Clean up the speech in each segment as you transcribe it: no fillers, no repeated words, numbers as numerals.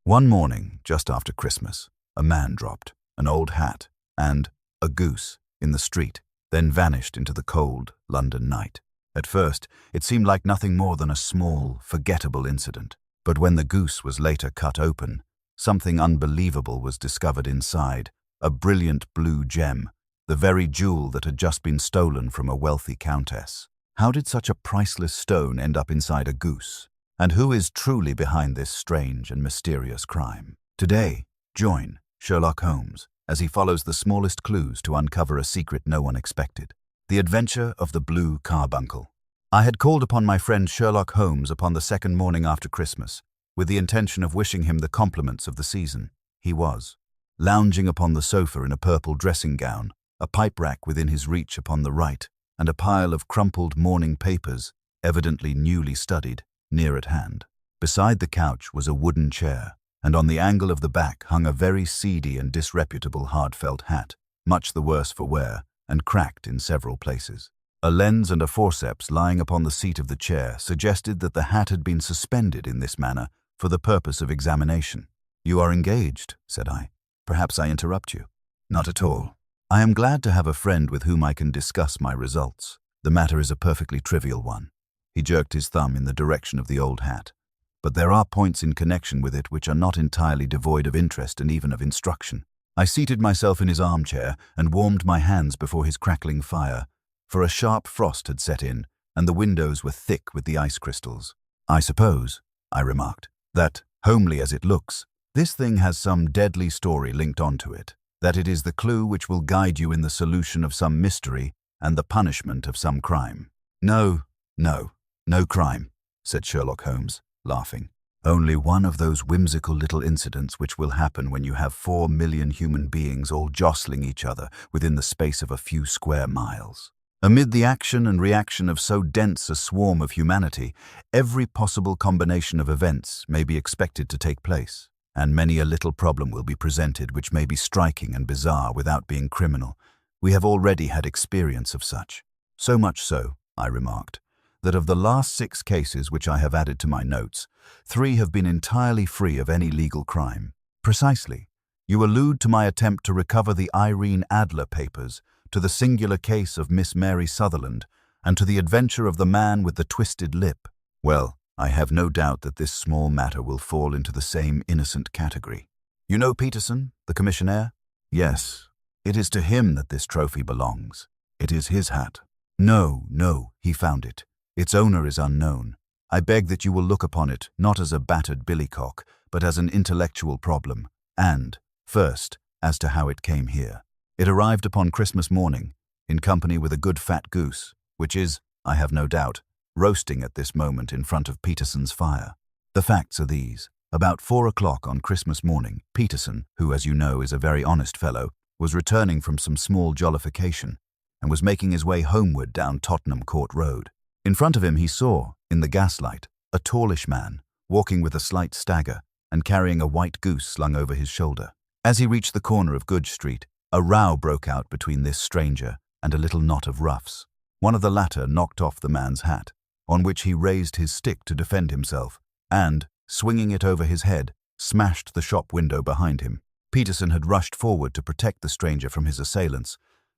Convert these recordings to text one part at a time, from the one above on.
One morning, just after Christmas, a man dropped an old hat and a goose in the street, then vanished into the cold London night. At first, it seemed like nothing more than a small, forgettable incident. But when the goose was later cut open, something unbelievable was discovered inside, a brilliant blue gem, the very jewel that had just been stolen from a wealthy countess. How did such a priceless stone end up inside a goose? And who is truly behind this strange and mysterious crime? Today, join Sherlock Holmes as he follows the smallest clues to uncover a secret no one expected. The adventure of the blue carbuncle. I had called upon my friend Sherlock Holmes upon the second morning after Christmas, with the intention of wishing him the compliments of the season. He was, lounging upon the sofa in a purple dressing gown, a pipe rack within his reach upon the right, and a pile of crumpled morning papers, evidently newly studied, near at hand. Beside the couch was a wooden chair, and on the angle of the back hung a very seedy and disreputable hard felt hat, much the worse for wear, and cracked in several places. A lens and a forceps lying upon the seat of the chair suggested that the hat had been suspended in this manner for the purpose of examination. "You are engaged," said I. "Perhaps I interrupt you." "Not at all. I am glad to have a friend with whom I can discuss my results. The matter is a perfectly trivial one." He jerked his thumb in the direction of the old hat. "But there are points in connection with it which are not entirely devoid of interest and even of instruction." I seated myself in his armchair and warmed my hands before his crackling fire, for a sharp frost had set in, and the windows were thick with the ice crystals. "I suppose," I remarked, "that, homely as it looks, this thing has some deadly story linked onto it, that it is the clue which will guide you in the solution of some mystery and the punishment of some crime." No crime," said Sherlock Holmes, laughing. "Only one of those whimsical little incidents which will happen when you have 4 million human beings all jostling each other within the space of a few square miles. Amid the action and reaction of so dense a swarm of humanity, every possible combination of events may be expected to take place, and many a little problem will be presented which may be striking and bizarre without being criminal. We have already had experience of such. So much so," I remarked, "that of the last 6 cases which I have added to my notes, 3 have been entirely free of any legal crime." "Precisely. You allude to my attempt to recover the Irene Adler papers, to the singular case of Miss Mary Sutherland, and to the adventure of the man with the twisted lip. Well, I have no doubt that this small matter will fall into the same innocent category. You know Peterson, the commissionaire?" "Yes. It is to him that this trophy belongs. It is his hat." No, he found it. Its owner is unknown. I beg that you will look upon it not as a battered billycock, but as an intellectual problem, and, first, as to how it came here. It arrived upon Christmas morning, in company with a good fat goose, which is, I have no doubt, roasting at this moment in front of Peterson's fire. The facts are these. About 4 o'clock on Christmas morning, Peterson, who as you know is a very honest fellow, was returning from some small jollification, and was making his way homeward down Tottenham Court Road. In front of him he saw, in the gaslight, a tallish man, walking with a slight stagger, and carrying a white goose slung over his shoulder. As he reached the corner of Goodge Street, a row broke out between this stranger and a little knot of roughs. One of the latter knocked off the man's hat, on which he raised his stick to defend himself, and, swinging it over his head, smashed the shop window behind him. Peterson had rushed forward to protect the stranger from his assailants,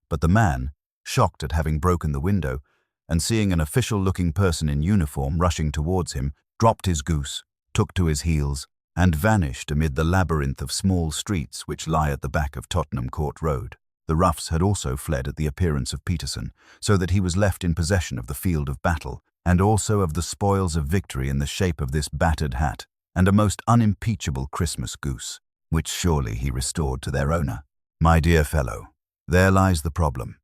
but the man, shocked at having broken the window, and seeing an official-looking person in uniform rushing towards him, dropped his goose, took to his heels, and vanished amid the labyrinth of small streets which lie at the back of Tottenham Court Road. The roughs had also fled at the appearance of Peterson, so that he was left in possession of the field of battle, and also of the spoils of victory in the shape of this battered hat, and a most unimpeachable Christmas goose, which surely he restored to their owner. My dear fellow, there lies the problem.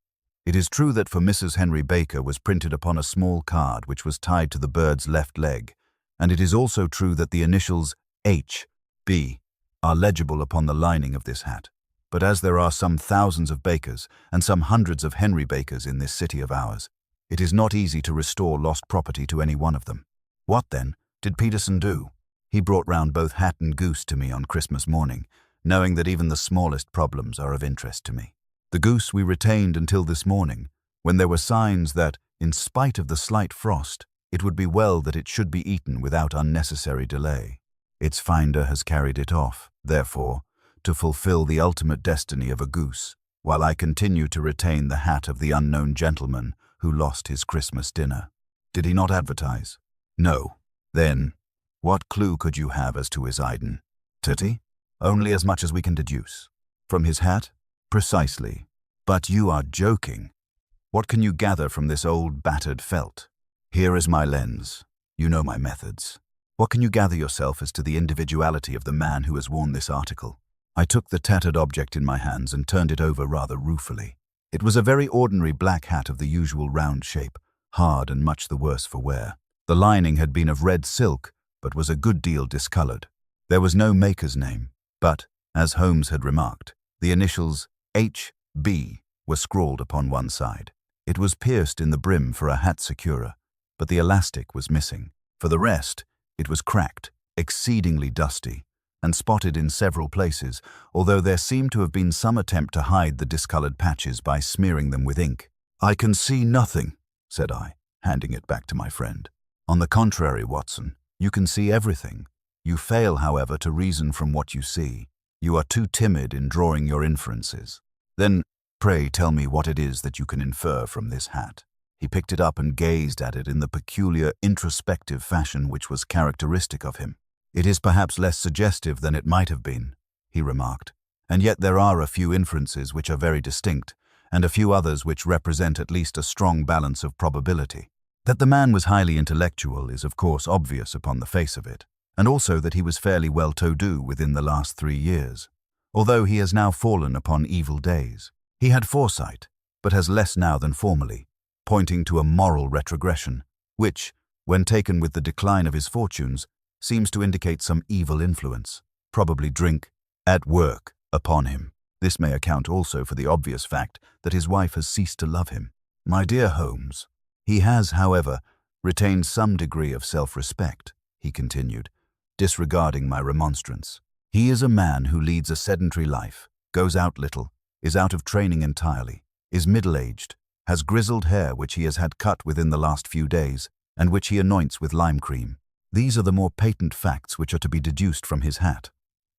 It is true that for Mrs. Henry Baker was printed upon a small card which was tied to the bird's left leg, and it is also true that the initials H.B. are legible upon the lining of this hat. But as there are some thousands of Bakers and some hundreds of Henry Bakers in this city of ours, it is not easy to restore lost property to any one of them. What, then, did Peterson do? He brought round both hat and goose to me on Christmas morning, knowing that even the smallest problems are of interest to me. The goose we retained until this morning, when there were signs that, in spite of the slight frost, it would be well that it should be eaten without unnecessary delay. Its finder has carried it off, therefore, to fulfill the ultimate destiny of a goose, while I continue to retain the hat of the unknown gentleman who lost his Christmas dinner. Did he not advertise? No. Then, what clue could you have as to his identity? Only as much as we can deduce. From his hat? Precisely. But you are joking. What can you gather from this old battered felt? Here is my lens. You know my methods. What can you gather yourself as to the individuality of the man who has worn this article? I took the tattered object in my hands and turned it over rather ruefully. It was a very ordinary black hat of the usual round shape, hard and much the worse for wear. The lining had been of red silk, but was a good deal discolored. There was no maker's name, but, as Holmes had remarked, the initials H.B. were scrawled upon one side. It was pierced in the brim for a hat securer, but the elastic was missing. For the rest, it was cracked, exceedingly dusty, and spotted in several places, although there seemed to have been some attempt to hide the discolored patches by smearing them with ink. "I can see nothing," said I, handing it back to my friend. "On the contrary, Watson, you can see everything. You fail, however, to reason from what you see. You are too timid in drawing your inferences. Then, pray tell me what it is that you can infer from this hat." He picked it up and gazed at it in the peculiar introspective fashion which was characteristic of him. "It is perhaps less suggestive than it might have been," he remarked, "and yet there are a few inferences which are very distinct, and a few others which represent at least a strong balance of probability. That the man was highly intellectual is of course obvious upon the face of it, and also that he was fairly well to-do within the last 3 years, although he has now fallen upon evil days. He had foresight, but has less now than formerly, pointing to a moral retrogression, which, when taken with the decline of his fortunes, seems to indicate some evil influence, probably drink, at work, upon him. This may account also for the obvious fact that his wife has ceased to love him. My dear Holmes, he has, however, retained some degree of self-respect," he continued, disregarding my remonstrance. "He is a man who leads a sedentary life, goes out little, is out of training entirely, is middle-aged, has grizzled hair which he has had cut within the last few days, and which he anoints with lime cream. These are the more patent facts which are to be deduced from his hat.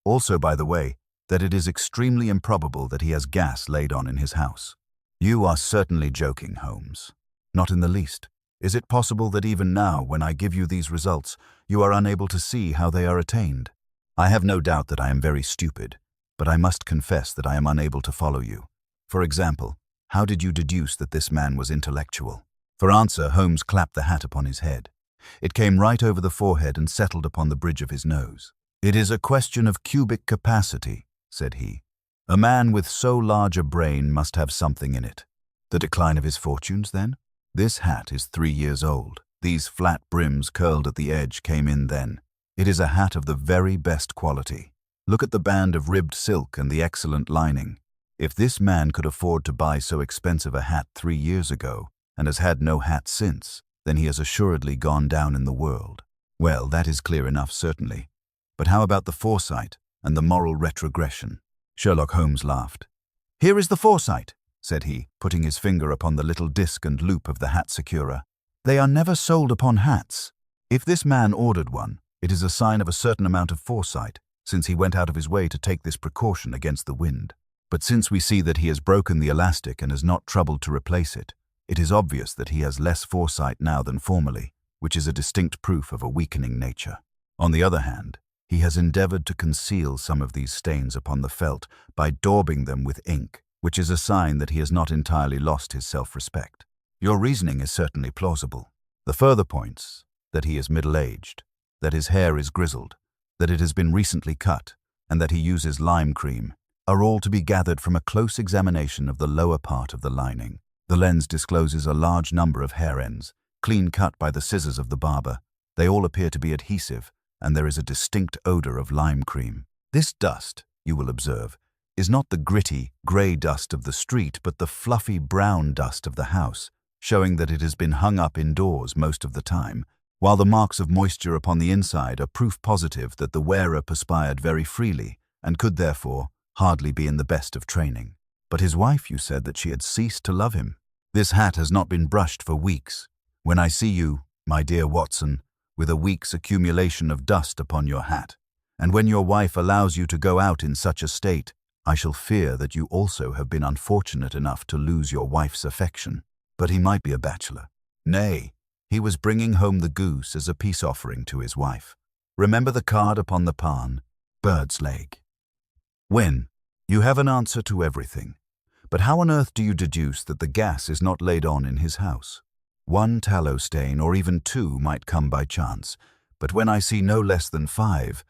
Also, by the way, that it is extremely improbable that he has gas laid on in his house." "You are certainly joking, Holmes." "Not in the least. Is it possible that even now, when I give you these results, you are unable to see how they are attained?" "I have no doubt that I am very stupid, but I must confess that I am unable to follow you. For example, how did you deduce that this man was intellectual?" For answer, Holmes clapped the hat upon his head. It came right over the forehead and settled upon the bridge of his nose. "It is a question of cubic capacity," said he. "A man with so large a brain must have something in it." "The decline of his fortunes, then?" "This hat is 3 years old. These flat brims curled at the edge came in then. It is a hat of the very best quality. Look at the band of ribbed silk and the excellent lining. If this man could afford to buy so expensive a hat 3 years ago, and has had no hat since, then he has assuredly gone down in the world." "Well, that is clear enough, certainly. But how about the foresight and the moral retrogression?" Sherlock Holmes laughed. "Here is the foresight," said he, putting his finger upon the little disc and loop of the hat securer. "They are never sold upon hats. If this man ordered one, it is a sign of a certain amount of foresight, since he went out of his way to take this precaution against the wind. But since we see that he has broken the elastic and has not troubled to replace it, it is obvious that he has less foresight now than formerly, which is a distinct proof of a weakening nature. On the other hand, he has endeavored to conceal some of these stains upon the felt by daubing them with ink, which is a sign that he has not entirely lost his self-respect. Your reasoning is certainly plausible. The further points, that he is middle-aged, that his hair is grizzled, that it has been recently cut, and that he uses lime cream, are all to be gathered from a close examination of the lower part of the lining. The lens discloses a large number of hair ends, clean cut by the scissors of the barber. They all appear to be adhesive, and there is a distinct odor of lime cream. This dust, you will observe, is not the gritty, grey dust of the street, but the fluffy brown dust of the house, showing that it has been hung up indoors most of the time, while the marks of moisture upon the inside are proof positive that the wearer perspired very freely, and could therefore hardly be in the best of training. But his wife, you said that she had ceased to love him. This hat has not been brushed for weeks. When I see you, my dear Watson, with a week's accumulation of dust upon your hat, And when your wife allows you to go out in such a state, I shall fear that you also have been unfortunate enough to lose your wife's affection. But he might be a bachelor. Nay, he was bringing home the goose as a peace offering to his wife. Remember the card upon the pan? Bird's leg. When? You have an answer to everything. But how on earth do you deduce that the gas is not laid on in his house? One tallow stain or even two might come by chance, but when I see no less than 5,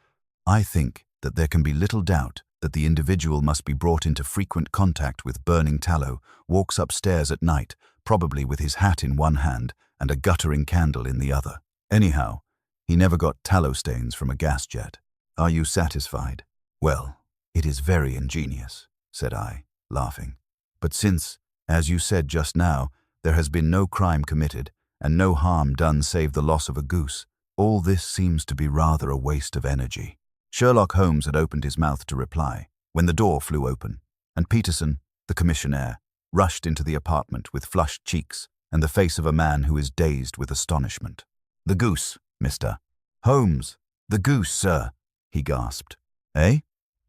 I think that there can be little doubt that the individual must be brought into frequent contact with burning tallow, walks upstairs at night, probably with his hat in one hand and a guttering candle in the other. Anyhow, he never got tallow stains from a gas jet. Are you satisfied? Well, it is very ingenious, said I, laughing. But since, as you said just now, there has been no crime committed and no harm done save the loss of a goose, all this seems to be rather a waste of energy. Sherlock Holmes had opened his mouth to reply when the door flew open, and Peterson, the commissionaire, rushed into the apartment with flushed cheeks and the face of a man who is dazed with astonishment. "The goose, Mr. Holmes, the goose, sir," he gasped. "Eh?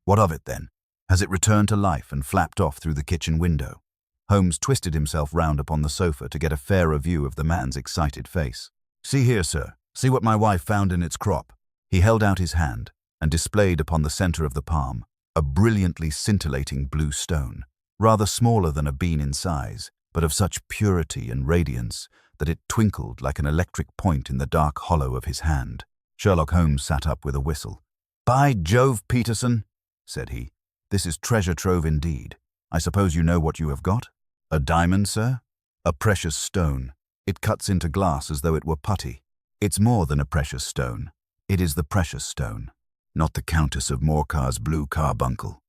What of it then? Has it returned to life and flapped off through the kitchen window?" Holmes twisted himself round upon the sofa to get a fairer view of the man's excited face. "See here, sir. See what my wife found in its crop." He held out his hand and displayed upon the center of the palm a brilliantly scintillating blue stone, rather smaller than a bean in size, but of such purity and radiance that it twinkled like an electric point in the dark hollow of his hand. Sherlock Holmes sat up with a whistle. "By Jove, Peterson," said he, "this is treasure trove indeed. I suppose you know what you have got? A diamond, sir? A precious stone. It cuts into glass as though it were putty. It's more than a precious stone. It is the precious stone. Not the Countess of Morcar's blue carbuncle,"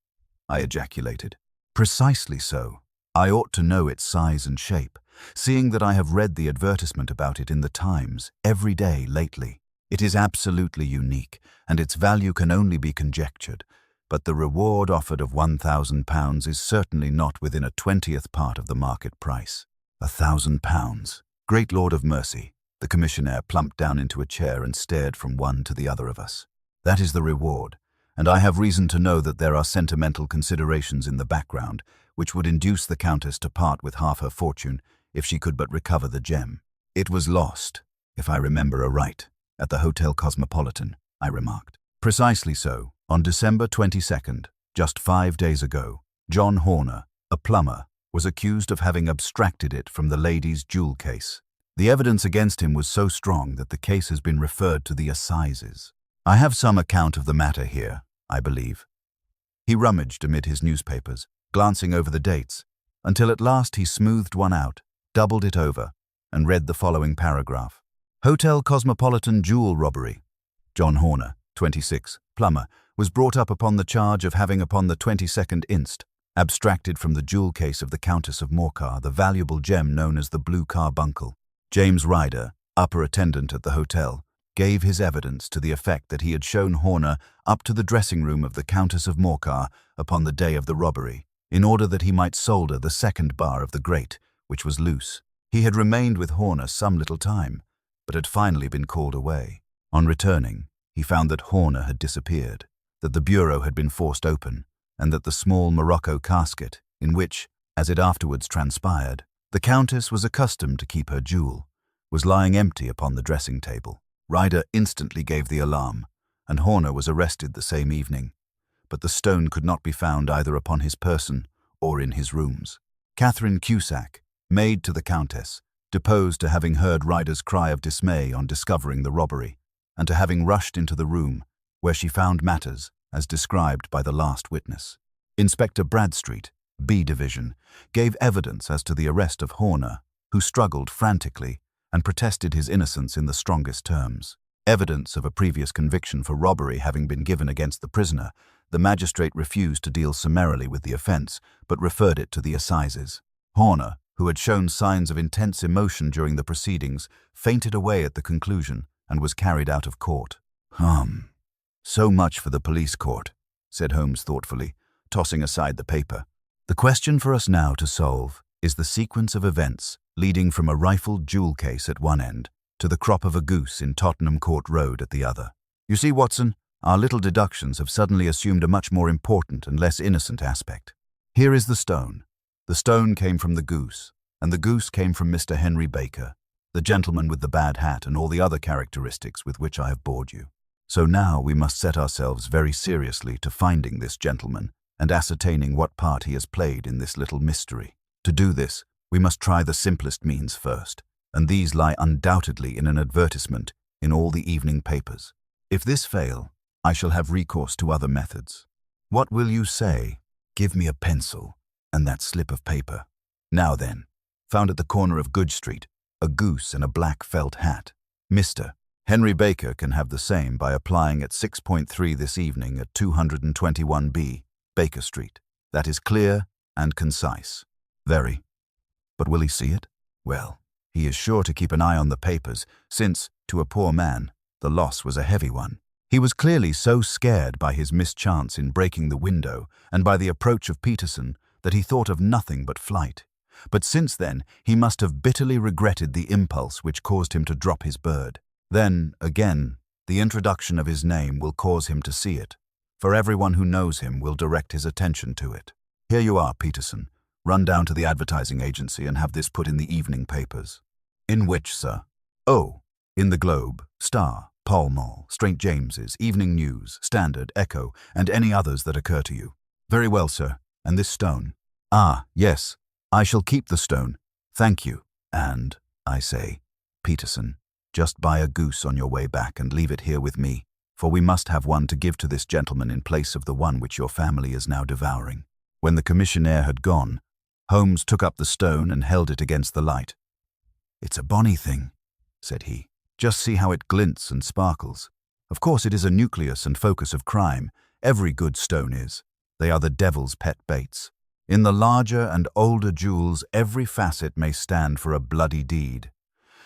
I ejaculated. "Precisely so. I ought to know its size and shape, seeing that I have read the advertisement about it in the Times every day lately. It is absolutely unique, and its value can only be conjectured, but the reward offered of £1,000 is certainly not within a 20th part of the market price." £1,000. Great Lord of mercy. The commissionaire plumped down into a chair and stared from one to the other of us. "That is the reward, and I have reason to know that there are sentimental considerations in the background which would induce the Countess to part with half her fortune if she could but recover the gem. It was lost, if I remember aright, at the Hotel Cosmopolitan," I remarked. "Precisely so. On December 22nd, just 5 days ago, John Horner, a plumber, was accused of having abstracted it from the lady's jewel case. The evidence against him was so strong that the case has been referred to the assizes. I have some account of the matter here, I believe." He rummaged amid his newspapers, glancing over the dates, until at last he smoothed one out, doubled it over, and read the following paragraph. "Hotel Cosmopolitan jewel robbery. John Horner, 26, plumber, was brought up upon the charge of having upon the 22nd inst. abstracted from the jewel case of the Countess of Morcar the valuable gem known as the blue carbuncle. James Ryder, upper attendant at the hotel, gave his evidence to the effect that he had shown Horner up to the dressing room of the Countess of Morcar upon the day of the robbery, in order that he might solder the second bar of the grate, which was loose. He had remained with Horner some little time, but had finally been called away. On returning, he found that Horner had disappeared, that the bureau had been forced open, and that the small morocco casket, in which, as it afterwards transpired, the Countess was accustomed to keep her jewel, was lying empty upon the dressing table. Ryder instantly gave the alarm, and Horner was arrested the same evening, but the stone could not be found either upon his person or in his rooms. Catherine Cusack, maid to the Countess, deposed to having heard Ryder's cry of dismay on discovering the robbery, and to having rushed into the room, where she found matters as described by the last witness. Inspector Bradstreet, B Division, gave evidence as to the arrest of Horner, who struggled frantically and protested his innocence in the strongest terms. Evidence of a previous conviction for robbery having been given against the prisoner, the magistrate refused to deal summarily with the offence, but referred it to the assizes. Horner, who had shown signs of intense emotion during the proceedings, fainted away at the conclusion and was carried out of court. So much for the police court," said Holmes thoughtfully, tossing aside the paper. "The question for us now to solve is the sequence of events leading from a rifled jewel case at one end to the crop of a goose in Tottenham Court Road at the other. You see, Watson, our little deductions have suddenly assumed a much more important and less innocent aspect. Here is the stone. The stone came from the goose, and the goose came from Mr. Henry Baker, the gentleman with the bad hat and all the other characteristics with which I have bored you. So now we must set ourselves very seriously to finding this gentleman and ascertaining what part he has played in this little mystery. To do this, we must try the simplest means first, and these lie undoubtedly in an advertisement in all the evening papers. If this fail, I shall have recourse to other methods. What will you say? Give me a pencil and that slip of paper. Now then, found at the corner of Good Street, a goose and a black felt hat. Mr. Henry Baker can have the same by applying at 6.3 this evening at 221B, Baker Street. That is clear and concise. Very. But will he see it? Well, he is sure to keep an eye on the papers, since, to a poor man, the loss was a heavy one. He was clearly so scared by his mischance in breaking the window and by the approach of Peterson that he thought of nothing but flight. But since then, he must have bitterly regretted the impulse which caused him to drop his bird. Then, again, the introduction of his name will cause him to see it, for everyone who knows him will direct his attention to it. Here you are, Peterson. Run down to the advertising agency and have this put in the evening papers. In which, sir? Oh, in the Globe, Star, Pall Mall, St. James's, Evening News, Standard, Echo, and any others that occur to you. Very well, sir. And this stone? Ah, yes. I shall keep the stone. Thank you. And, I say, Peterson, just buy a goose on your way back and leave it here with me, for we must have one to give to this gentleman in place of the one which your family is now devouring. When the commissionaire had gone, Holmes took up the stone and held it against the light. It's a bonny thing, said he. Just see how it glints and sparkles. Of course it is a nucleus and focus of crime. Every good stone is. They are the devil's pet baits. In the larger and older jewels, every facet may stand for a bloody deed.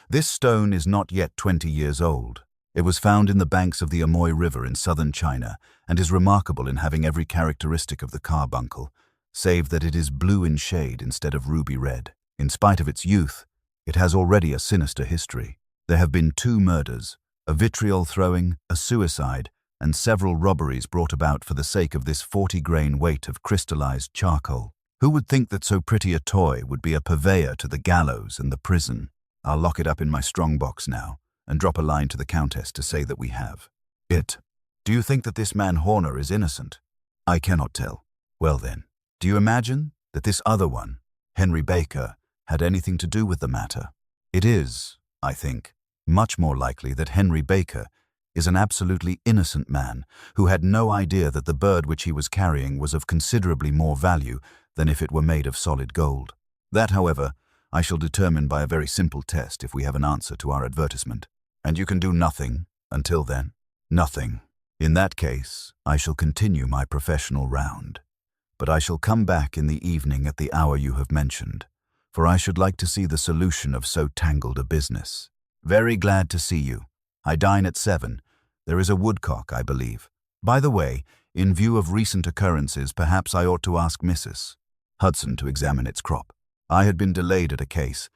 This stone is not yet 20 years old. It was found in the banks of the Amoy River in southern China and is remarkable in having every characteristic of the carbuncle, save that it is blue in shade instead of ruby red. In spite of its youth, it has already a sinister history. There have been 2 murders, a vitriol throwing, a suicide, and several robberies brought about for the sake of this 40-grain weight of crystallized charcoal. Who would think that so pretty a toy would be a purveyor to the gallows and the prison? I'll lock it up in my strongbox now and drop a line to the Countess to say that we have it. Do you think that this man Horner is innocent? I cannot tell. Well then, do you imagine that this other one, Henry Baker, had anything to do with the matter? It is, I think, much more likely that Henry Baker is an absolutely innocent man who had no idea that the bird which he was carrying was of considerably more value than if it were made of solid gold. That, however, I shall determine by a very simple test if we have an answer to our advertisement. And you can do nothing until then? Nothing. In that case, I shall continue my professional round. But I shall come back in the evening at the hour you have mentioned, for I should like to see the solution of so tangled a business. Very glad to see you. I dine at 7. There is a woodcock, I believe. By the way, in view of recent occurrences, perhaps I ought to ask Mrs. Hudson to examine its crop. I had been delayed at a case,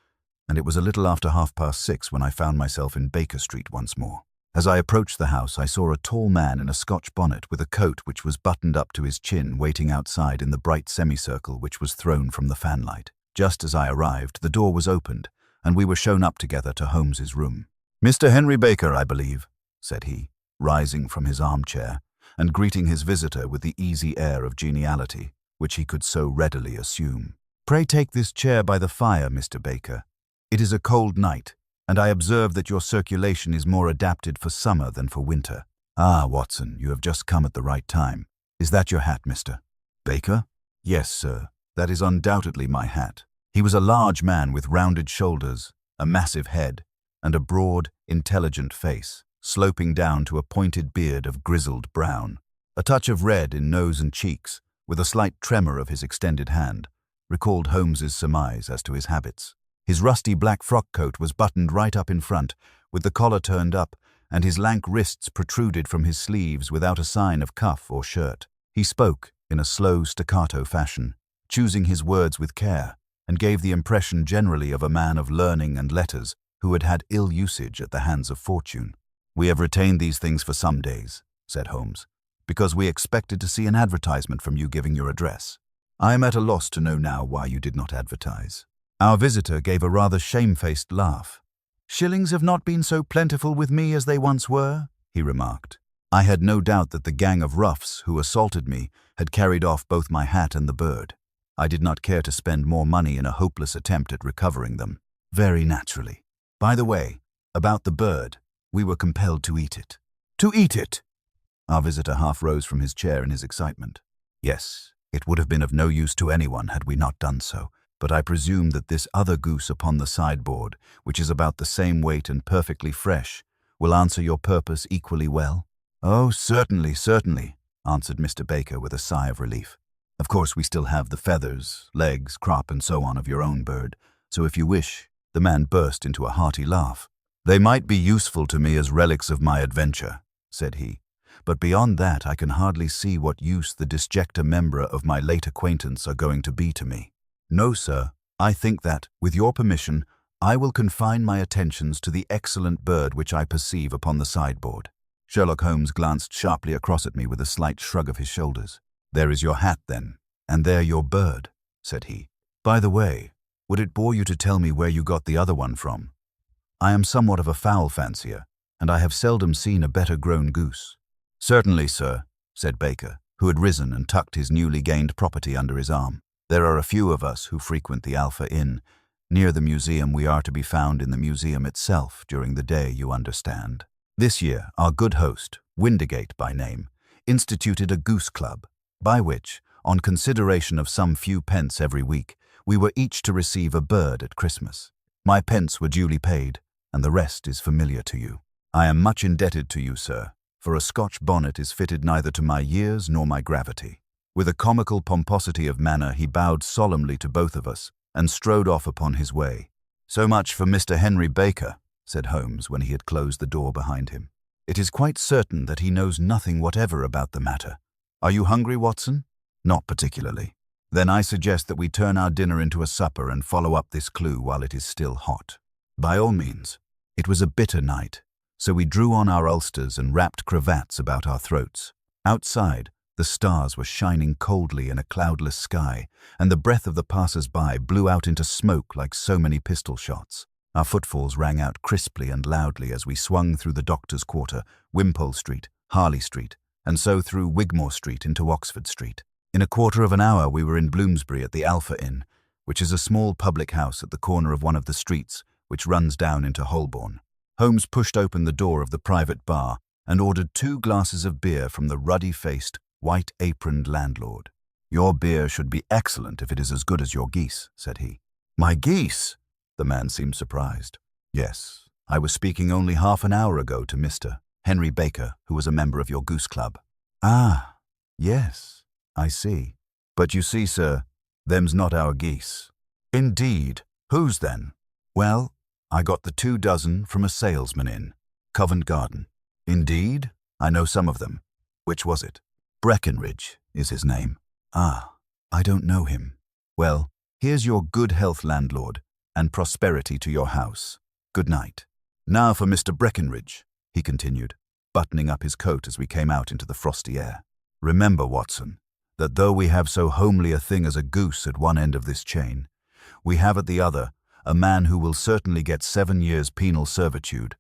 and it was a little after 6:30 when I found myself in Baker Street once more. As I approached the house, I saw a tall man in a Scotch bonnet with a coat which was buttoned up to his chin waiting outside in the bright semicircle which was thrown from the fanlight. Just as I arrived, the door was opened, and we were shown up together to Holmes's room. "Mr. Henry Baker, I believe," said he, rising from his armchair and greeting his visitor with the easy air of geniality which he could so readily assume. "Pray take this chair by the fire, Mr. Baker. It is a cold night, and I observe that your circulation is more adapted for summer than for winter. Ah, Watson, you have just come at the right time. Is that your hat, Mr. Baker?" "Yes, sir, that is undoubtedly my hat." He was a large man with rounded shoulders, a massive head, and a broad, intelligent face, sloping down to a pointed beard of grizzled brown. A touch of red in nose and cheeks, with a slight tremor of his extended hand, recalled Holmes's surmise as to his habits. His rusty black frock coat was buttoned right up in front, with the collar turned up, and his lank wrists protruded from his sleeves without a sign of cuff or shirt. He spoke in a slow staccato fashion, choosing his words with care, and gave the impression generally of a man of learning and letters who had had ill usage at the hands of fortune. "We have retained these things for some days. said Holmes. "Because we expected to see an advertisement from you giving your address. I am at a loss to know now why you did not advertise." Our visitor gave a rather shamefaced laugh. "Shillings have not been so plentiful with me as they once were," he remarked. I had no doubt that the gang of roughs who assaulted me had carried off both my hat and the bird. I did not care to spend more money in a hopeless attempt at recovering them. Very naturally. By the way, about the bird, we were compelled to eat it. To eat it! Our visitor half rose from his chair in his excitement. Yes, it would have been of no use to anyone had we not done so, but I presume that this other goose upon the sideboard, which is about the same weight and perfectly fresh, will answer your purpose equally well. "Oh, certainly, certainly," answered Mr. Baker with a sigh of relief. "Of course, we still have the feathers, legs, crop, and so on of your own bird, so if you wish—" The man burst into a hearty laugh. "They might be useful to me as relics of my adventure," said he, "but beyond that I can hardly see what use the disjecta membra of my late acquaintance are going to be to me. No, sir, I think that, with your permission, I will confine my attentions to the excellent bird which I perceive upon the sideboard." Sherlock Holmes glanced sharply across at me with a slight shrug of his shoulders. "There is your hat, then, and there your bird," said he. "By the way, would it bore you to tell me where you got the other one from? I am somewhat of a fowl fancier, and I have seldom seen a better-grown goose." "Certainly, sir," said Baker, who had risen and tucked his newly gained property under his arm. "There are a few of us who frequent the Alpha Inn. Near the museum we are to be found in the museum itself during the day, you understand. This year, our good host, Windigate by name, instituted a goose club, by which, on consideration of some few pence every week, we were each to receive a bird at Christmas. My pence were duly paid, and the rest is familiar to you. I am much indebted to you, sir, for a Scotch bonnet is fitted neither to my years nor my gravity." With a comical pomposity of manner, he bowed solemnly to both of us and strode off upon his way. "So much for Mr. Henry Baker," said Holmes when he had closed the door behind him. "It is quite certain that he knows nothing whatever about the matter. Are you hungry, Watson?" "Not particularly." "Then I suggest that we turn our dinner into a supper and follow up this clue while it is still hot." "By all means." It was a bitter night, so we drew on our ulsters and wrapped cravats about our throats. Outside, the stars were shining coldly in a cloudless sky, and the breath of the passers-by blew out into smoke like so many pistol shots. Our footfalls rang out crisply and loudly as we swung through the Doctor's Quarter, Wimpole Street, Harley Street, and so through Wigmore Street into Oxford Street. In a quarter of an hour we were in Bloomsbury at the Alpha Inn, which is a small public house at the corner of one of the streets which runs down into Holborn. Holmes pushed open the door of the private bar and ordered 2 glasses of beer from the ruddy-faced, white-aproned landlord. "Your beer should be excellent if it is as good as your geese," said he. "My geese?" The man seemed surprised. "Yes, I was speaking only half an hour ago to Mr. Henry Baker, who was a member of your goose club." "Ah, yes, I see. But you see, sir, them's not our geese." "Indeed. Whose then?" "Well, I got the 2 dozen from a salesman in Covent Garden." "Indeed? I know some of them. Which was it?" "Breckenridge is his name." "Ah, I don't know him. Well, here's your good health, landlord, and prosperity to your house. Good night. Now for Mr. Breckenridge," he continued, buttoning up his coat as we came out into the frosty air. "Remember, Watson, that though we have so homely a thing as a goose at one end of this chain, we have at the other a man who will certainly get 7 years penal servitude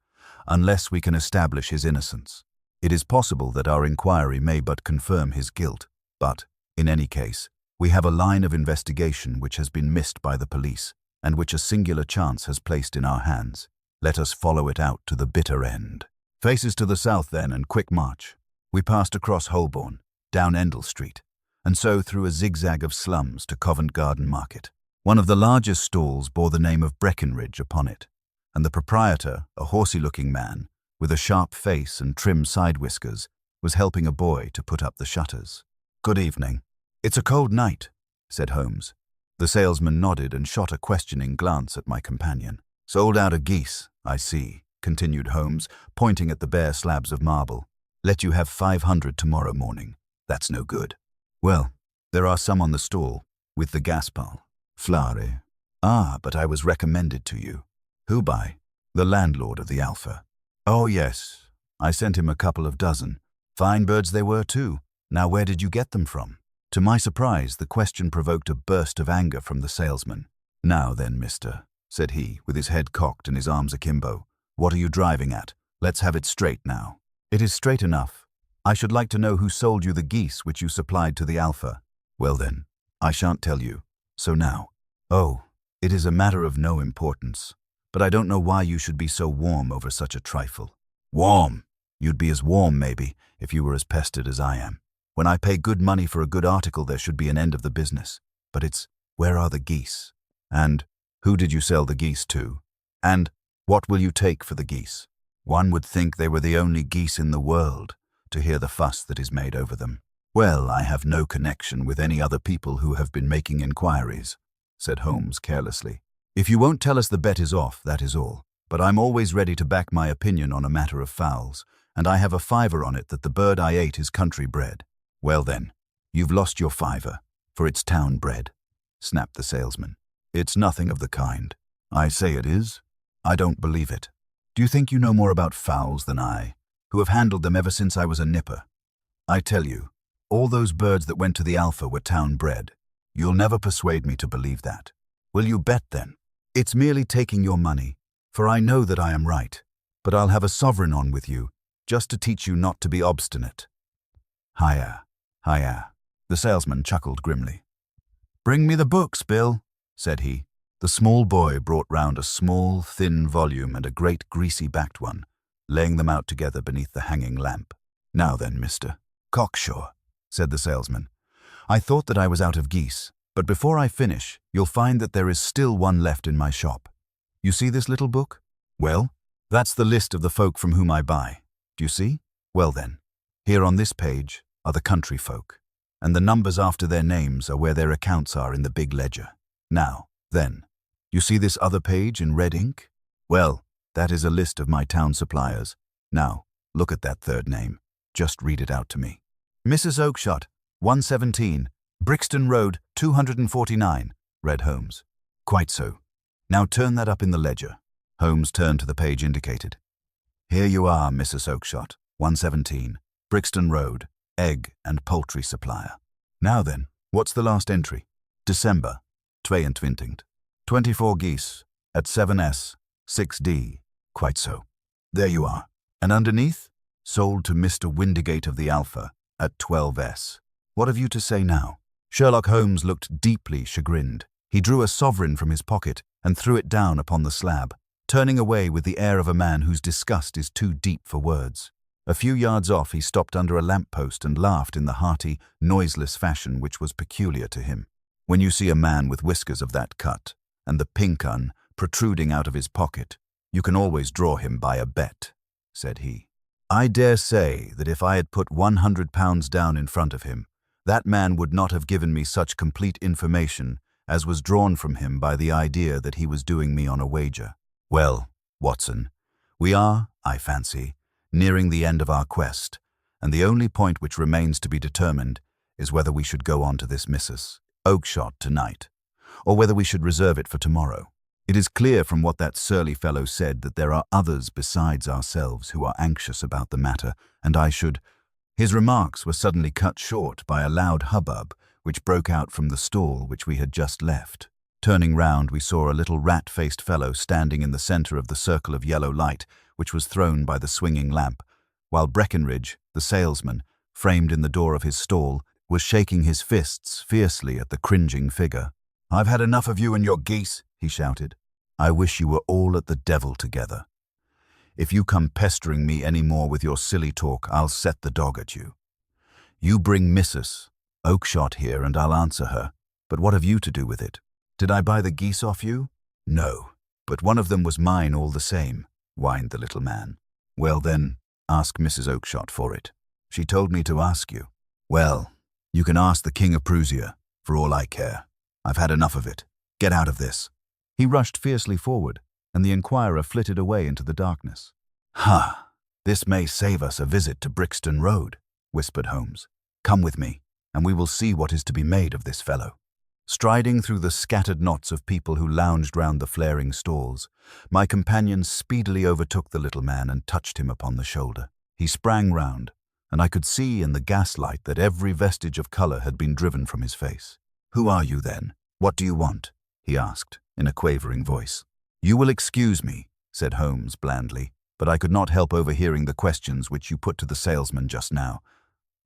unless we can establish his innocence. It is possible that our inquiry may but confirm his guilt, but, in any case, we have a line of investigation which has been missed by the police, and which a singular chance has placed in our hands. Let us follow it out to the bitter end. Faces to the south, then, and quick march. We passed across Holborn, down Endell Street, and so through a zigzag of slums to Covent Garden Market. One of the largest stalls bore the name of Breckenridge upon it, and the proprietor, a horsey-looking man, with a sharp face and trim side whiskers, was helping a boy to put up the shutters. "Good evening." "It's a cold night," said Holmes. The salesman nodded and shot a questioning glance at my companion. "Sold out of geese, I see," continued Holmes, pointing at the bare slabs of marble. "Let you have 500 tomorrow morning. That's no good." "Well, there are some on the stall, with the gaspal. Flare." "Ah, but I was recommended to you." "Who by?" "The landlord of the Alpha." "Oh, yes. I sent him a couple of dozen. Fine birds they were too. Now where did you get them from? To my surprise, the question provoked a burst of anger from the salesman. Now then, mister, said he, with his head cocked and his arms akimbo, what are you driving at? Let's have it straight now. It is straight enough. I should like to know who sold you the geese which you supplied to the Alpha. Well then, I shan't tell you. So now. Oh, it is a matter of no importance. But I don't know why you should be so warm over such a trifle. Warm? You'd be as warm, maybe, if you were as pestered as I am. When I pay good money for a good article, there should be an end of the business. But it's, where are the geese? And who did you sell the geese to? And what will you take for the geese? One would think they were the only geese in the world, to hear the fuss that is made over them. Well, I have no connection with any other people who have been making inquiries, said Holmes carelessly. If you won't tell us, the bet is off, that is all. But I'm always ready to back my opinion on a matter of fowls, and I have a fiver on it that the bird I ate is country bred. Well then, you've lost your fiver, for it's town bred, snapped the salesman. It's nothing of the kind. I say it is. I don't believe it. Do you think you know more about fowls than I, who have handled them ever since I was a nipper? I tell you, all those birds that went to the Alpha were town bred. You'll never persuade me to believe that. Will you bet then? It's merely taking your money, for I know that I am right, but I'll have a sovereign on with you, just to teach you not to be obstinate. Hiya, hiya, the salesman chuckled grimly. Bring me the books, Bill, said he. The small boy brought round a small, thin volume and a great greasy-backed one, laying them out together beneath the hanging lamp. Now then, mister. Cocksure, said the salesman. I thought that I was out of geese, but before I finish, you'll find that there is still one left in my shop. You see this little book? Well, that's the list of the folk from whom I buy. Do you see? Well then, here on this page are the country folk, and the numbers after their names are where their accounts are in the big ledger. Now, then, you see this other page in red ink? Well, that is a list of my town suppliers. Now, look at that third name. Just read it out to me. Mrs. Oakshott, 117, Brixton Road, 249, read Holmes. Quite so. Now turn that up in the ledger. Holmes turned to the page indicated. Here you are, Mrs. Oakshott, 117, Brixton Road, egg and poultry supplier. Now then, what's the last entry? December, 22. 24 geese, at 7S, 6D. Quite so. There you are. And underneath? Sold to Mr. Windigate of the Alpha, at 12S. What have you to say now? Sherlock Holmes looked deeply chagrined. He drew a sovereign from his pocket and threw it down upon the slab, turning away with the air of a man whose disgust is too deep for words. A few yards off, he stopped under a lamp-post and laughed in the hearty, noiseless fashion which was peculiar to him. When you see a man with whiskers of that cut, and the pink un protruding out of his pocket, you can always draw him by a bet, said he. I dare say that if I had put £100 down in front of him, that man would not have given me such complete information as was drawn from him by the idea that he was doing me on a wager. Well, Watson, we are, I fancy, nearing the end of our quest, and the only point which remains to be determined is whether we should go on to this Mrs. Oakshott tonight, or whether we should reserve it for tomorrow. It is clear from what that surly fellow said that there are others besides ourselves who are anxious about the matter, and I should— His remarks were suddenly cut short by a loud hubbub which broke out from the stall which we had just left. Turning round, we saw a little rat-faced fellow standing in the centre of the circle of yellow light which was thrown by the swinging lamp, while Breckenridge, the salesman, framed in the door of his stall, was shaking his fists fiercely at the cringing figure. "I've had enough of you and your geese," he shouted. "I wish you were all at the devil together. If you come pestering me any more with your silly talk, I'll set the dog at you. You bring Mrs. Oakshott here and I'll answer her. But what have you to do with it? Did I buy the geese off you? No, but one of them was mine all the same," whined the little man. "Well then, ask Mrs. Oakshott for it. She told me to ask you." "Well, you can ask the King of Prussia, for all I care. I've had enough of it. Get out of this." He rushed fiercely forward, and the inquirer flitted away into the darkness. "Ha! This may save us a visit to Brixton Road," whispered Holmes. "Come with me, and we will see what is to be made of this fellow." Striding through the scattered knots of people who lounged round the flaring stalls, my companion speedily overtook the little man and touched him upon the shoulder. He sprang round, and I could see in the gaslight that every vestige of color had been driven from his face. "Who are you, then? What do you want?" he asked, in a quavering voice. "You will excuse me," said Holmes blandly, "but I could not help overhearing the questions which you put to the salesman just now.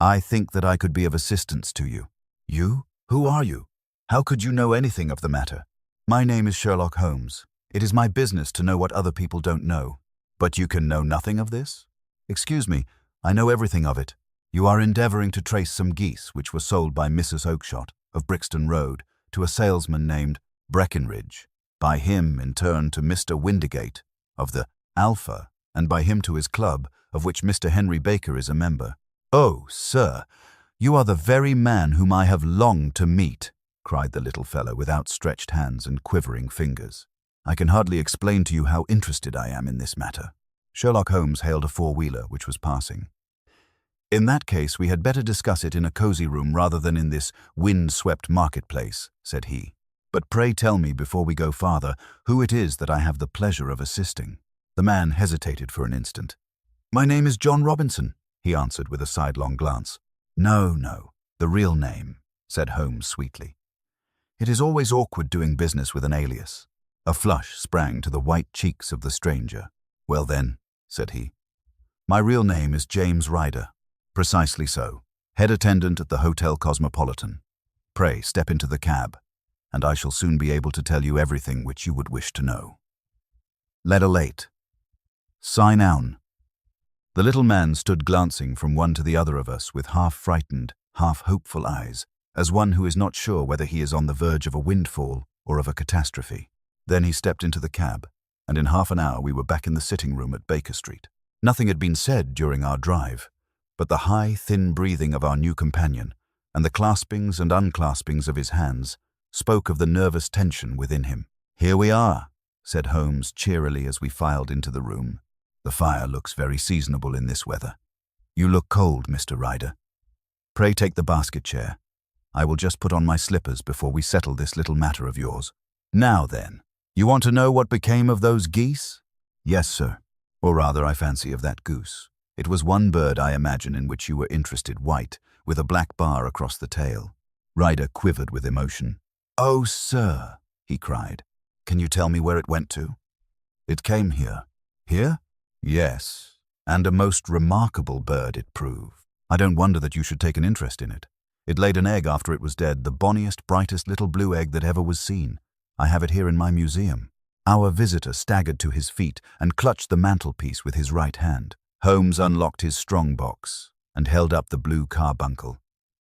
I think that I could be of assistance to you." "You? Who are you? How could you know anything of the matter?" "My name is Sherlock Holmes. It is my business to know what other people don't know." "But you can know nothing of this?" "Excuse me, I know everything of it. You are endeavoring to trace some geese which were sold by Mrs. Oakshott, of Brixton Road, to a salesman named Breckenridge, by him in turn to Mr. Windigate, of the Alpha, and by him to his club, of which Mr. Henry Baker is a member." "Oh, sir, you are the very man whom I have longed to meet," cried the little fellow with outstretched hands and quivering fingers. "I can hardly explain to you how interested I am in this matter." Sherlock Holmes hailed a four-wheeler which was passing. "In that case, we had better discuss it in a cozy room rather than in this wind-swept marketplace," said he. "But pray tell me, before we go farther, who it is that I have the pleasure of assisting." The man hesitated for an instant. "My name is John Robinson," he answered with a sidelong glance. No, the real name," said Holmes sweetly. "It is always awkward doing business with an alias." A flush sprang to the white cheeks of the stranger. "Well then," said he, "my real name is James Ryder." "Precisely so. Head attendant at the Hotel Cosmopolitan. Pray step into the cab, and I shall soon be able to tell you everything which you would wish to know." Letter late. Sign down. The little man stood glancing from one to the other of us with half-frightened, half-hopeful eyes, as one who is not sure whether he is on the verge of a windfall or of a catastrophe. Then he stepped into the cab, and in half an hour we were back in the sitting-room at Baker Street. Nothing had been said during our drive, but the high, thin breathing of our new companion, and the claspings and unclaspings of his hands, spoke of the nervous tension within him. "Here we are," said Holmes cheerily as we filed into the room. "The fire looks very seasonable in this weather. You look cold, Mr. Ryder. Pray take the basket chair. I will just put on my slippers before we settle this little matter of yours. Now then, you want to know what became of those geese?" "Yes, sir. Or rather, I fancy, of that goose. It was one bird, I imagine, in which you were interested, white, with a black bar across the tail." Ryder quivered with emotion. "Oh, sir," he cried, "can you tell me where it went to?" "It came here." "Here?" "Yes, and a most remarkable bird it proved. I don't wonder that you should take an interest in it. It laid an egg after it was dead, the bonniest, brightest little blue egg that ever was seen. I have it here in my museum." Our visitor staggered to his feet and clutched the mantelpiece with his right hand. Holmes unlocked his strong-box and held up the blue carbuncle,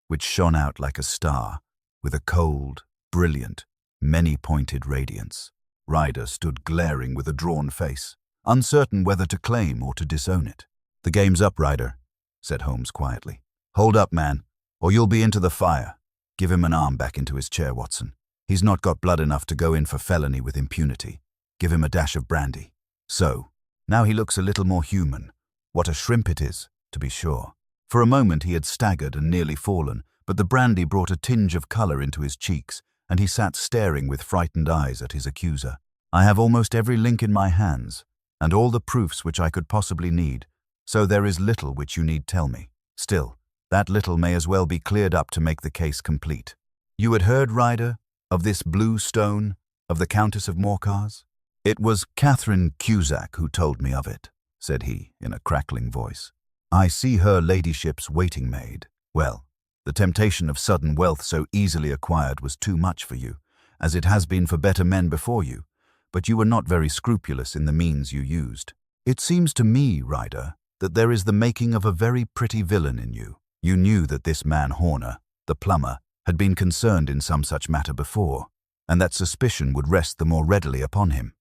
which shone out like a star, with a cold, brilliant, many-pointed radiance. Ryder stood glaring with a drawn face, uncertain whether to claim or to disown it. "The game's up, Ryder," said Holmes quietly. "Hold up, man, or you'll be into the fire. Give him an arm back into his chair, Watson. He's not got blood enough to go in for felony with impunity. Give him a dash of brandy. So, now he looks a little more human. What a shrimp it is, to be sure." For a moment he had staggered and nearly fallen, but the brandy brought a tinge of color into his cheeks, and he sat staring with frightened eyes at his accuser. "I have almost every link in my hands, and all the proofs which I could possibly need, so there is little which you need tell me. Still, that little may as well be cleared up to make the case complete. You had heard, Ryder, of this blue stone, of the Countess of Morcar's?" "It was Catherine Cusack who told me of it," said he, in a crackling voice. "I see her ladyship's waiting maid. Well, the temptation of sudden wealth so easily acquired was too much for you, as it has been for better men before you, but you were not very scrupulous in the means you used. It seems to me, Ryder, that there is the making of a very pretty villain in you. You knew that this man Horner, the plumber, had been concerned in some such matter before, and that suspicion would rest the more readily upon him.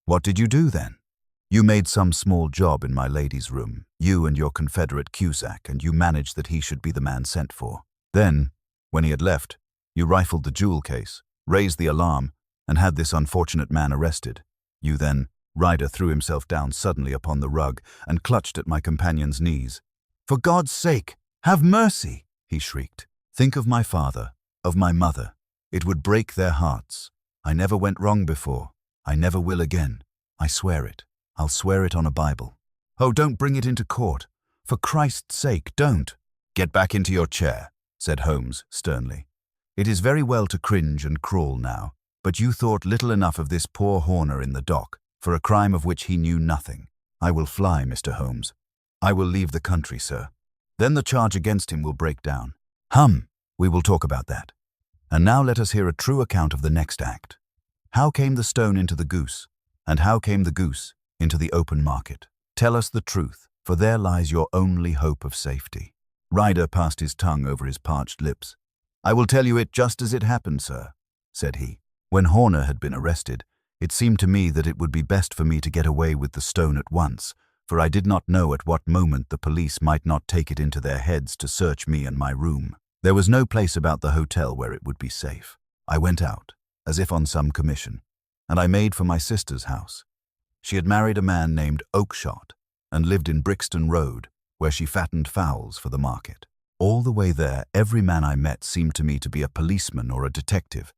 What did you do then? You made some small job in my lady's room, you and your confederate Cusack, and you managed that he should be the man sent for. Then, when he had left, you rifled the jewel case, raised the alarm, and had this unfortunate man arrested. You then..." Ryder threw himself down suddenly upon the rug and clutched at my companion's knees. "For God's sake, have mercy!" he shrieked. "Think of my father, of my mother. It would break their hearts. I never went wrong before. I never will again. I swear it. I'll swear it on a Bible. Oh, don't bring it into court. For Christ's sake, don't. Get back into your chair, said Holmes sternly. It is very well to cringe and crawl now, but you thought little enough of this poor Horner in the dock for a crime of which he knew nothing. I will fly, Mr. Holmes. I will leave the country, sir. Then the charge against him will break down. We will talk about that. And now let us hear a true account of the next act. How came the stone into the goose? And how came the goose into the open market? Tell us the truth, for there lies your only hope of safety. Ryder passed his tongue over his parched lips. I will tell you it just as it happened, sir, said he. When Horner had been arrested, it seemed to me that it would be best for me to get away with the stone at once, for I did not know at what moment the police might not take it into their heads to search me and my room. There was no place about the hotel where it would be safe. I went out, as if on some commission, and I made for my sister's house. She had married a man named Oakshott and lived in Brixton Road, where she fattened fowls for the market. All the way there, every man I met seemed to me to be a policeman or a detective,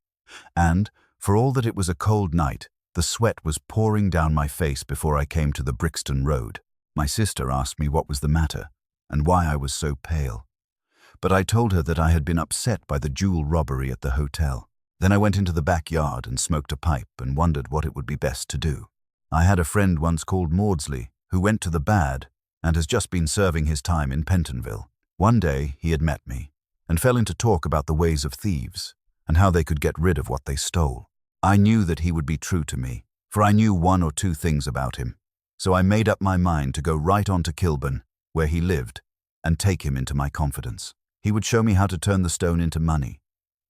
and, for all that it was a cold night, the sweat was pouring down my face before I came to the Brixton Road. My sister asked me what was the matter, and why I was so pale. But I told her that I had been upset by the jewel robbery at the hotel. Then I went into the backyard and smoked a pipe and wondered what it would be best to do. I had a friend once called Maudsley, who went to the bad and has just been serving his time in Pentonville. One day he had met me and fell into talk about the ways of thieves and how they could get rid of what they stole. I knew that he would be true to me, for I knew one or two things about him. So I made up my mind to go right on to Kilburn, where he lived, and take him into my confidence. He would show me how to turn the stone into money,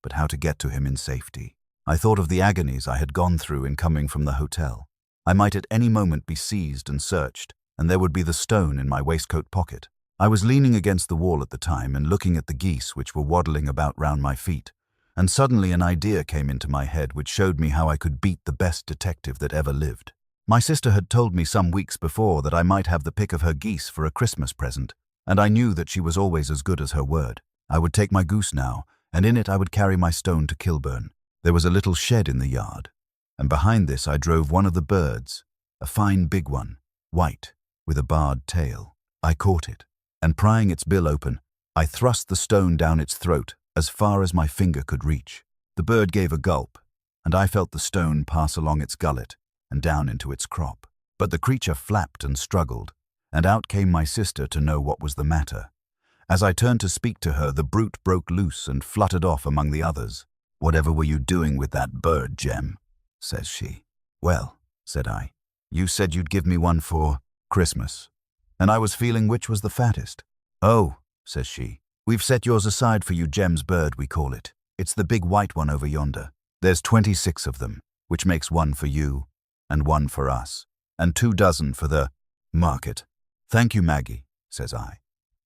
but how to get to him in safety. I thought of the agonies I had gone through in coming from the hotel. I might at any moment be seized and searched, and there would be the stone in my waistcoat pocket. I was leaning against the wall at the time and looking at the geese which were waddling about round my feet, and suddenly an idea came into my head which showed me how I could beat the best detective that ever lived. My sister had told me some weeks before that I might have the pick of her geese for a Christmas present, and I knew that she was always as good as her word. I would take my goose now, and in it I would carry my stone to Kilburn. There was a little shed in the yard, and behind this I drove one of the birds, a fine big one, white, with a barred tail. I caught it, and prying its bill open, I thrust the stone down its throat as far as my finger could reach. The bird gave a gulp, and I felt the stone pass along its gullet and down into its crop. But the creature flapped and struggled, and out came my sister to know what was the matter. As I turned to speak to her, the brute broke loose and fluttered off among the others. Whatever were you doing with that bird, Jem? Says she. Well, said I, you said you'd give me one for Christmas, and I was feeling which was the fattest. Oh, says she, we've set yours aside for you, Jem's bird, we call it. It's the big white one over yonder. There's 26 of them, which makes one for you, and one for us, and 24 for the market. Thank you, Maggie, says I.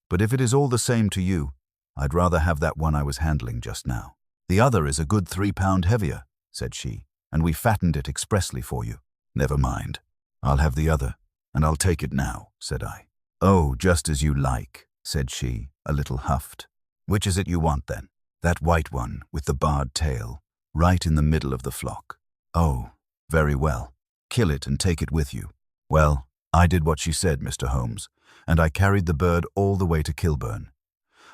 But if it is all the same to you, I'd rather have that one I was handling just now. The other is a good 3 pound heavier, said she, and we fattened it expressly for you. Never mind. I'll have the other, and I'll take it now, said I. Oh, just as you like, said she, a little huffed. Which is it you want then? That white one with the barred tail, right in the middle of the flock. Oh, very well. Kill it and take it with you. Well, I did what she said, Mr. Holmes, and I carried the bird all the way to Kilburn.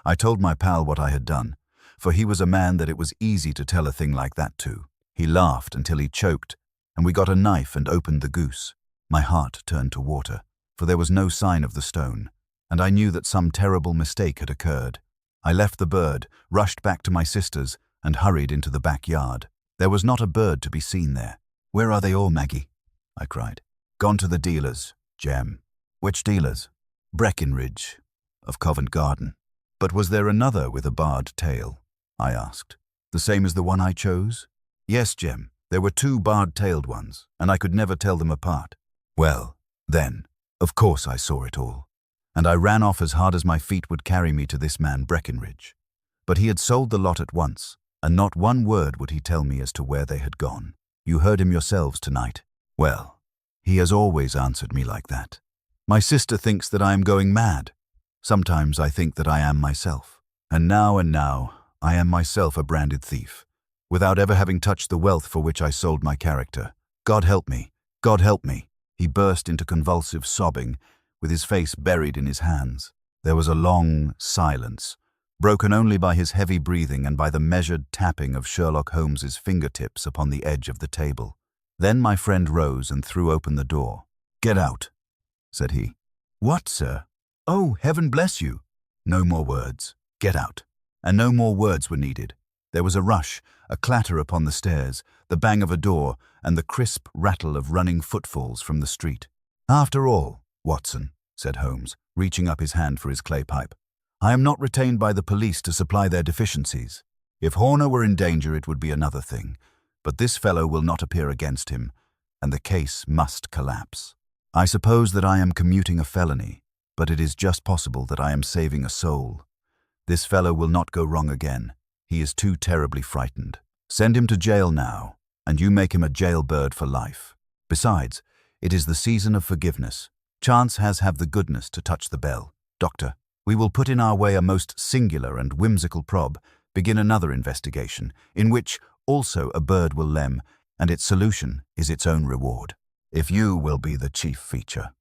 I told my pal what I had done, for he was a man that it was easy to tell a thing like that to. He laughed until he choked, and we got a knife and opened the goose. My heart turned to water, for there was no sign of the stone, and I knew that some terrible mistake had occurred. I left the bird, rushed back to my sister's, and hurried into the backyard. There was not a bird to be seen there. Where are they all, Maggie? I cried. Gone to the dealers, Jem. Which dealers? Breckenridge, of Covent Garden. But was there another with a barred tail? I asked. The same as the one I chose? Yes, Jem. There were 2 barred-tailed ones, and I could never tell them apart. Well, then, of course I saw it all, and I ran off as hard as my feet would carry me to this man Breckenridge. But he had sold the lot at once, and not one word would he tell me as to where they had gone. You heard him yourselves tonight. Well, he has always answered me like that. My sister thinks that I am going mad. Sometimes I think that I am myself. And now, I am myself a branded thief, without ever having touched the wealth for which I sold my character. God help me! God help me! He burst into convulsive sobbing, with his face buried in his hands. There was a long silence, broken only by his heavy breathing and by the measured tapping of Sherlock Holmes's fingertips upon the edge of the table. Then my friend rose and threw open the door. "Get out," said he. "What, sir?" "Oh, heaven bless you." "No more words. Get out." And no more words were needed. There was a rush, a clatter upon the stairs, the bang of a door, and the crisp rattle of running footfalls from the street. "After all, Watson," said Holmes, reaching up his hand for his clay pipe, "I am not retained by the police to supply their deficiencies. If Horner were in danger, it would be another thing. But this fellow will not appear against him, and the case must collapse. I suppose that I am commuting a felony, but it is just possible that I am saving a soul. This fellow will not go wrong again. He is too terribly frightened. Send him to jail now, and you make him a jailbird for life. Besides, it is the season of forgiveness. Chance has have the goodness to touch the bell. Doctor, we will put in our way a most singular and whimsical probe, begin another investigation, in which also a bird will lem, and its solution is its own reward. If you will be the chief feature."